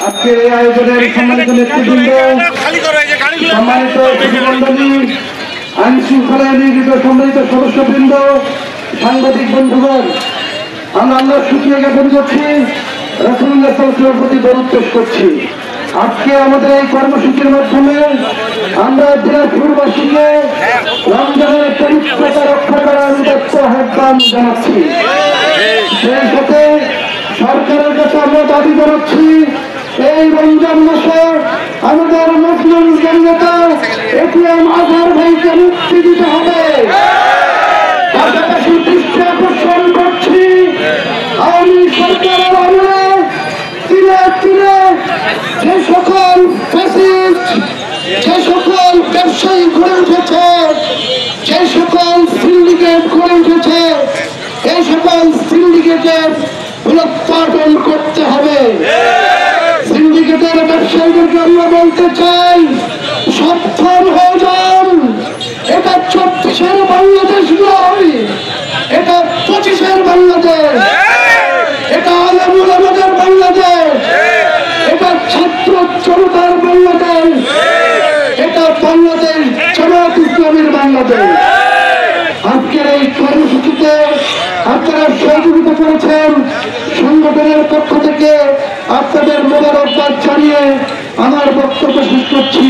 আজকের এই আয়োজনের সম্মানিত নেতৃবৃন্দ, সম্মানিত প্রতিমন্ডলী, আইন শৃঙ্খলায় নিয়োজিত সম্মানিত সদস্যবৃন্দ, সাংবাদিক বন্ধুগণ, আমরা আল্লাহর শুকরিয়া জ্ঞাপন করছি, রাসূলুল্লাহ সাল্লাল্লাহু আলাইহি ওয়াসাল্লামের প্রতি দরুদ পেশ করছি। আজকে আমাদের এই কর্মসূচির মাধ্যমে আমরা দিনাজপুরবাসীকে রমজানের পবিত্রতা রক্ষা করার উদ্দেশ্য আহ্বান জানাচ্ছি। সেই সাথে সরকারের কাছে আমরা দাবি জানাচ্ছি, এই রমজান মাসে আমাদের মুসলিম জনতা এটিএম আজহার ভাইকে মুক্তি দিতে হবে। পাশাপাশি দৃষ্টি আকর্ষণ করছি, আওয়ামী সরকারের আমলে তিলে তিলে যে সকল ফ্যাসিস্ট, যে সকল ব্যবসায়ী গড়ে উঠেছে, যে সকল সিন্ডিকেট গড়ে উঠেছে, এই সকল সিন্ডিকেটের উৎপাদন করতে হবে। সিন্ডিকেটের ব্যবসায়ীদেরকে আমরা বলতে চাই, সাবধান হয়ে যান। এটা 24-এর বাংলাদেশ নয়, এটা 25-এর বাংলাদেশ, এটা আলেমুল আমাদের বাংলাদেশ, এটা ছাত্র জনতার বাংলাদেশ, এটা বাংলাদেশ জামায়াত ইসলামীর বাংলাদেশ। আজকের এই কর্মসূচিতে আপনারা সহযোগিতা করেছেন, সংগঠনের পক্ষ থেকে আপনাদের মোবারকবাদ জানিয়ে আমার বক্তব্য শেষ করছি।